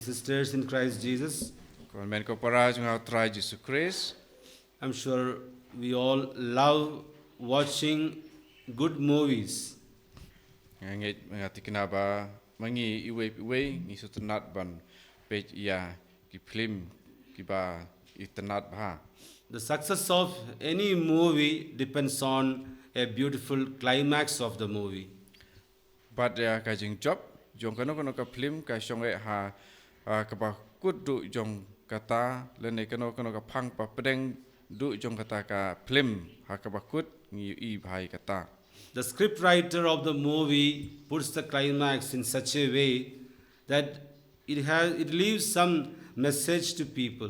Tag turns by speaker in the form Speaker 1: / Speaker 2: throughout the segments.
Speaker 1: Sisters in Christ Jesus,
Speaker 2: Kon men ko para jung try Jesus Christ.
Speaker 1: I'm sure we all love watching good movies.
Speaker 2: Ngit ngati kinaba mangi iwe ni sutanat ban page ya ki film ki ba itanat ba.
Speaker 1: The success of any movie depends on a beautiful climax of the movie.
Speaker 2: But ya ka jing job jong kono ka film ka shong ha ka ba kut du jong kata lene kono ka phang pa pedeng du jong kata ka film ha ka ba kut ngi i bhai kata.
Speaker 1: The scriptwriter of the movie puts the climax in such a way that it leaves some message to people.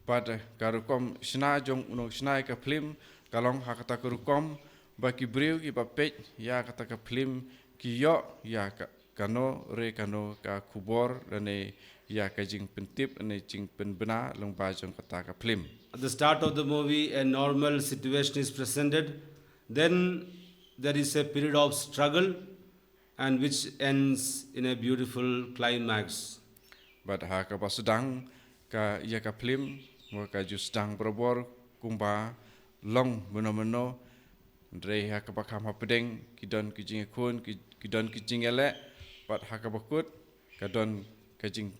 Speaker 2: But karukom shna jong unong shna ka film kalong ha kata karukom ba ki breu ki ba pej ya kata ka film ki yo ya ka kano re kano ka kubor rane ya ka jing pentip ne jing penbena long ba jong kata ka film.
Speaker 1: At the start of the movie, a normal situation is presented. Then there is a period of struggle and which ends in a beautiful climax.
Speaker 2: But ha ka ba sedang ka ya ka film mo ka ju sedang probor kumba long meno Dre ha ka ba kham ha pedeng ki don ki jing khun ki don ki jing ele pat ha ka ba kut ka don ka jing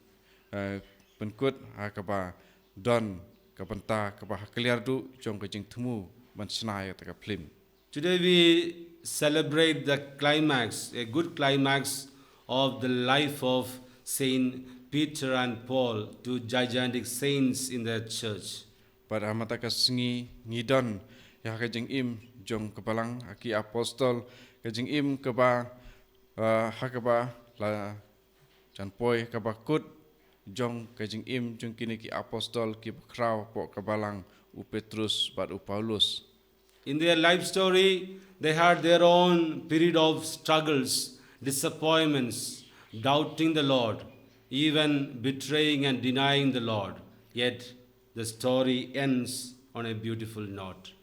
Speaker 2: penkut ha ka ba don ka banta ka ba clear du jong ka jing thumu man snai ta ka film.
Speaker 1: Today we celebrate the climax, a good climax of the life of Saint Peter and Paul, two gigantic saints in the church.
Speaker 2: Pat ha mata ka singi ngidon ya ka jing im jong kepalang aki apostol ka jing im ka ba ha ka ba la chan poi ka ba kut jong ka jing im jong kini ki apostol ki kraw po ka balang u Petrus bat u Paulus.
Speaker 1: In their life story, they had their own period of struggles, disappointments, doubting the Lord, even betraying and denying the Lord. Yet the story ends on a beautiful note.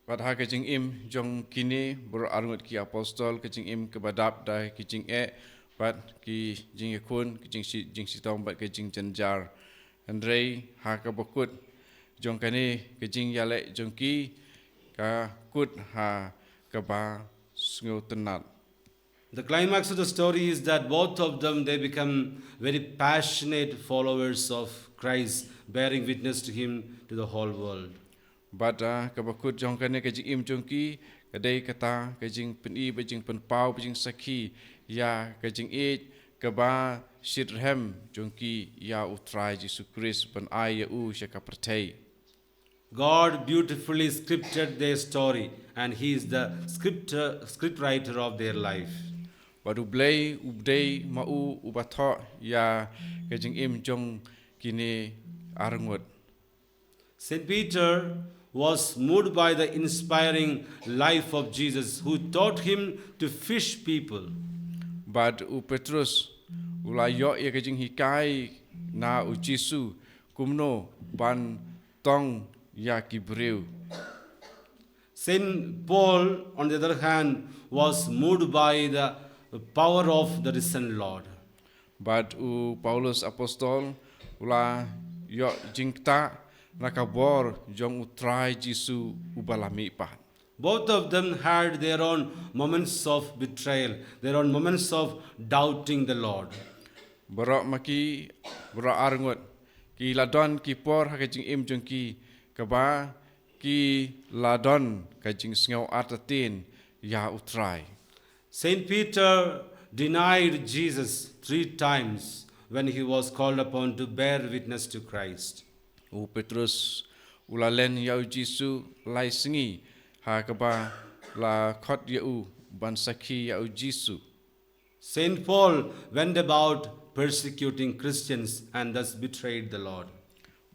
Speaker 2: Pat ha ka jing im jong kini bro arngot ki apostol ka jing im ka badap dai ki jing pat ki jing khun ki jing si tong bat ka jing janjar andre ha ka bokut jong kani ka jing yale jong ki ka kut ha ka ba sngo tenat.
Speaker 1: The climax of the story is that both of them they become very passionate followers of Christ, bearing witness to him to the whole world.
Speaker 2: But ka bakut jong kani ka jing im jong ki ka dei kata ka jing pen i ba jing pen pau ba jing sakhi ya ka jing ka ba shithem jong ki ya utrai Jesus Christ ban ai ya u sha ka pertai.
Speaker 1: God beautifully scripted their story, and he is the scriptwriter of their life.
Speaker 2: Baru blay ubdei mau ubatho ya ka jing im jong kini arngot.
Speaker 1: St. Peter was moved by the inspiring life of Jesus, who taught him to fish people.
Speaker 2: But u Petrus ulai yo ya ka jing hikai na u Jesu kumno ban tong ya ki breu.
Speaker 1: St. Paul, on the other hand, was moved by the power of the risen Lord.
Speaker 2: But u Paulus apostol ula yo jingta nakabor jong utrai Jesu ubalami pat.
Speaker 1: Both of them had their own moments of betrayal, their own moments of doubting the Lord.
Speaker 2: Borok maki borok arngot ki ladon ki por ha ka jing im jong ki kaba ki ladon ka jing sngo atatin ya utrai.
Speaker 1: St. Peter denied Jesus 3 times when he was called upon to bear witness to Christ.
Speaker 2: U Petrus ulalen ya Jesu lai singi ha kaba la khot ya u ban sakhi ya Jesu.
Speaker 1: St. Paul went about persecuting Christians and thus betrayed the Lord.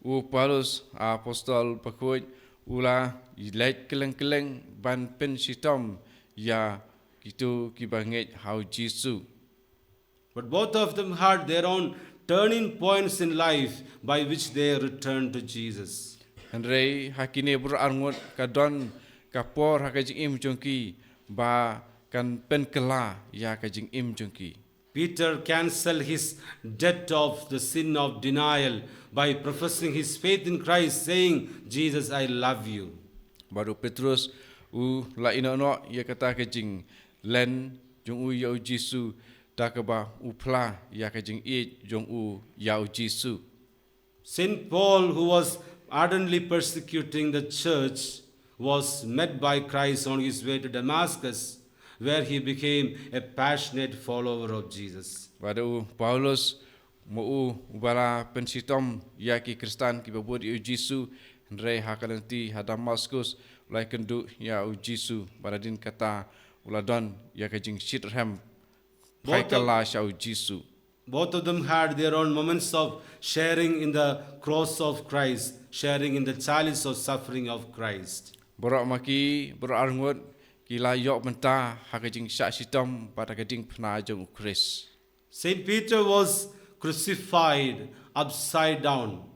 Speaker 2: U Paulus apostol pakoi ula ilait keleng ban pen sitom ya kitu kibanget how Jesu.
Speaker 1: But both of them had their own turning points in life by which they returned to Jesus.
Speaker 2: Andre hakine bur arngot kadon kapor hakajing im jongki ba kan pen kela ya kajing im jongki.
Speaker 1: Peter canceled his debt of the sin of denial by professing his faith in Christ, saying, Jesus, I love you.
Speaker 2: Baru Petrus la ino ia kata ke jing len jong yau Jisu ta ka ba pla ya ke jing jong yau Jisu.
Speaker 1: St. Paul, who was ardently persecuting the church, was met by Christ on his way to Damascus, where he became a passionate follower of Jesus.
Speaker 2: Baru Paulus mo ubara pensitom ya ki Kristan ki babud yau Jisu Andre hakalanti ha Damaskus lai kendu ya Jisu baradin kata uladon ya ke jing Shitram Paikala shau Jisu.
Speaker 1: Both of them had their own moments of sharing in the cross of Christ, sharing in the chalice of suffering of Christ.
Speaker 2: Borak maki borak arngut kila yok menta ha ke jing syak sitom pada ke jing pna jong Kris.
Speaker 1: Saint Peter was crucified upside down.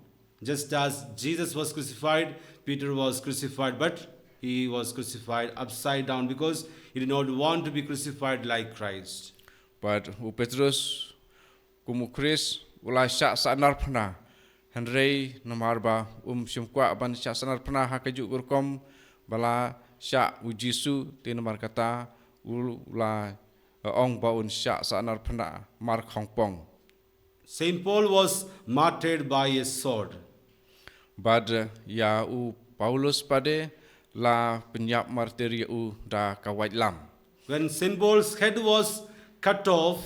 Speaker 1: Just as Jesus was crucified, Peter was crucified, but he was crucified upside down because he did not want to be crucified like Christ.
Speaker 2: But Petrus kumu Kris ulai syak sanar pna Henry namarba syumkwa ban syak sanar pna ha kejuk berkom bala syak Jisu ti namar kata ula ong baun syak sanar pna mar khongpong.
Speaker 1: Saint Paul was martyred by a sword.
Speaker 2: Bad ya Paulus pade la penyap martir da kawait lam.
Speaker 1: When Saint Paul's head was cut off,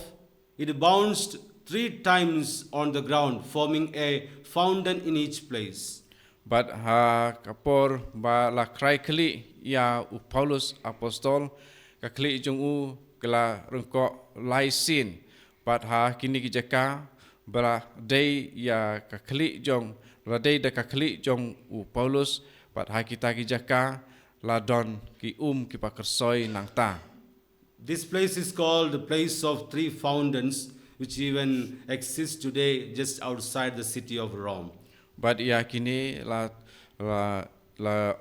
Speaker 1: it bounced 3 times on the ground, forming a fountain in each place.
Speaker 2: But ha kapor ba la krai kli ya Paulus apostol ka kli jong kala rengko laisin. But ha kini ki jaka bala day ya ka kli jong radai da ka kli jong Paulus pat ha kita ki jaka la don ki ki pakersoi nang ta.
Speaker 1: This place is called the place of 3 fountains, which even exists today just outside the city of Rome.
Speaker 2: But ya kini la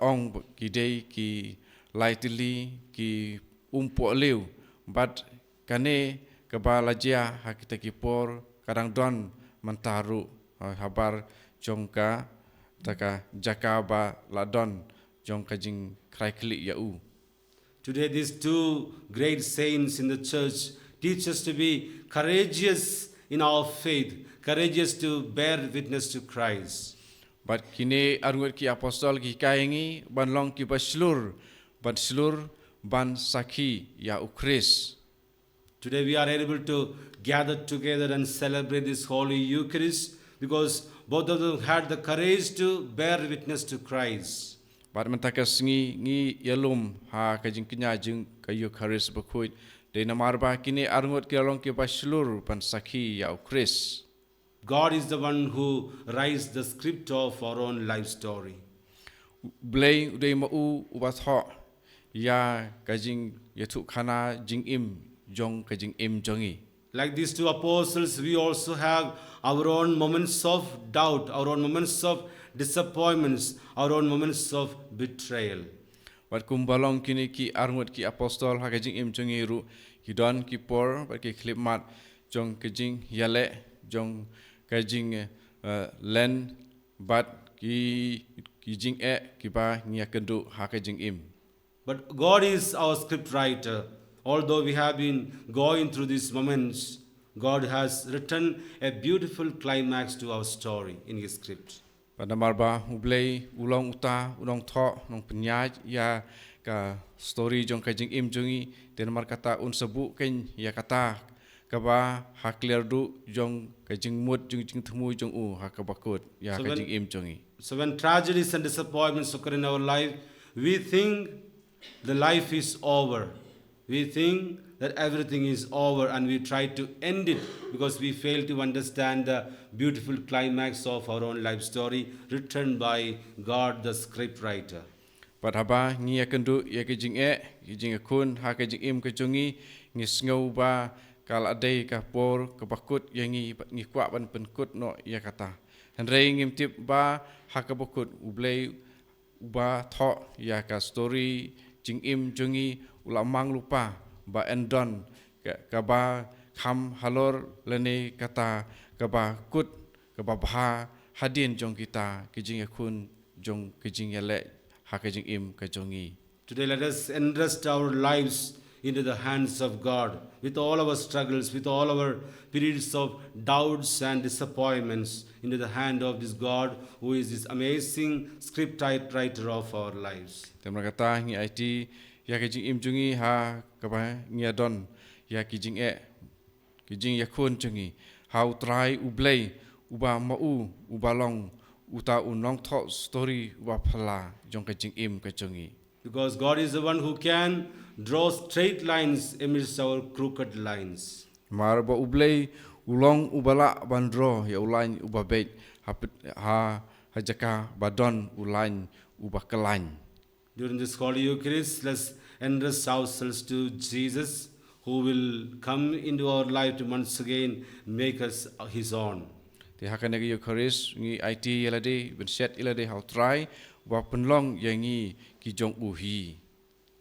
Speaker 2: ong ki day ki laitili ki po liu. But kane kabala jia ha kita ki por kadang don mentaru habar jongka taka jakaba ladon jongka jing kraikli yau.
Speaker 1: Today these 2 great saints in the church teach us to be courageous in our faith, courageous to bear witness to Christ.
Speaker 2: But kini arngut ki apostol ki kaingi ban long ki baslur ban sakhi ya ukris.
Speaker 1: Today we are able to gather together and celebrate this Holy Eucharist because both of them had the courage to bear witness to Christ.
Speaker 2: But mentakas ngi yalum ha kajing kenya jing kayu karis bakuit de namarba kini arngut ki long ki baslur ban sakhi ya ukris.
Speaker 1: God is the one who writes the script of our own life story.
Speaker 2: Blay udai mau ubatho ya kajing yatu khana jing jong kajing jongi.
Speaker 1: Like these 2 apostles, we also have our own moments of doubt, our own moments of disappointments, our own moments of betrayal.
Speaker 2: Wat kumbalong kini ki arngut ki apostol ha kajing jongi ru ki don ki por ba ki klip mat jong kajing yale jong kajing len bat ki jing ki ba nya kendu ha kajing
Speaker 1: But God is our script writer. Although we have been going through these moments, God has written a beautiful climax to our story in His script.
Speaker 2: Pada marba ublay ulong uta ulong tho nong penyaj ya ka story jong kajing jongi ten mar kata sebu ken ya kata kaba ha clear du jong kajing mut jing themu jong ha kabakut ya kajing jongi.
Speaker 1: So when tragedies and disappointments occur in our life, we think the life is over. We think that everything is over and we try to end it because we fail to understand the beautiful climax of our own life story written by God, the script writer.
Speaker 2: But haba ngi akendu ya kajing kun ha kajing kajongi ngi sngo ba kal adai ka por kabakut yangi ngi kwa ban penkut no ya kata. Henry ngim tip ba ha kabakut ublay ba tho ya ka story jing jongi ulamang lupa ba endon ka ba kham halor lene kata kaba kut kaba bha hadin jong kita kijing yakun jong kijing yale ha kijing im kajongi.
Speaker 1: Today, let us entrust our lives into the hands of God with all our struggles, with all our periods of doubts and disappointments, into the hand of this God who is this amazing script writer of our lives.
Speaker 2: Temra kata ngi IT ya kijing im jungi ha kaba ngi don ya kijing kijing yakun jungi how try ublay uba mau ubalong uta unong thought story uba phala jong kijing im kajongi.
Speaker 1: Because God is the one who can draw straight lines amidst our crooked lines.
Speaker 2: Mar ba ublay ulong ubala bandro ya ulain ubabet ha hajaka badon ulain ubakalain.
Speaker 1: During this Holy Eucharist, let's entrust ourselves to Jesus, who will come into our life to once again make us His own.
Speaker 2: Ti hakane gi Eucharist ngi IT yalade ben set ilade how try wa penlong yangi ki jong uhi.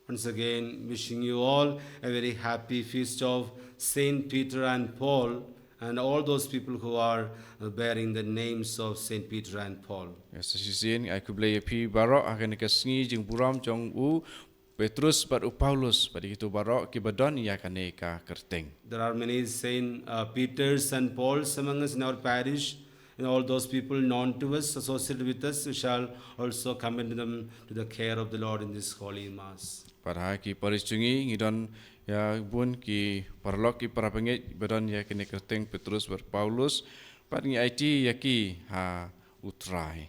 Speaker 1: Once again, wishing you all a very happy feast of Saint Peter and Paul, and all those people who are bearing the names of Saint Peter and Paul.
Speaker 2: Yes, sisien ai kublay pi barok hakane kasngi jing buram jong u Petrus bar u Paulus pada itu barok ki badon ya kane ka kerteng.
Speaker 1: There are many Saint Peters and Pauls among us in our parish, and all those people known to us, associated with us, we shall also commend them to the care of the Lord in this Holy Mass.
Speaker 2: Pada ki paris jungi ngidon ya bun ki parlok ki parapengit badon ya kane kerteng Petrus bar Paulus pada ngi IT ya ki ha utrai.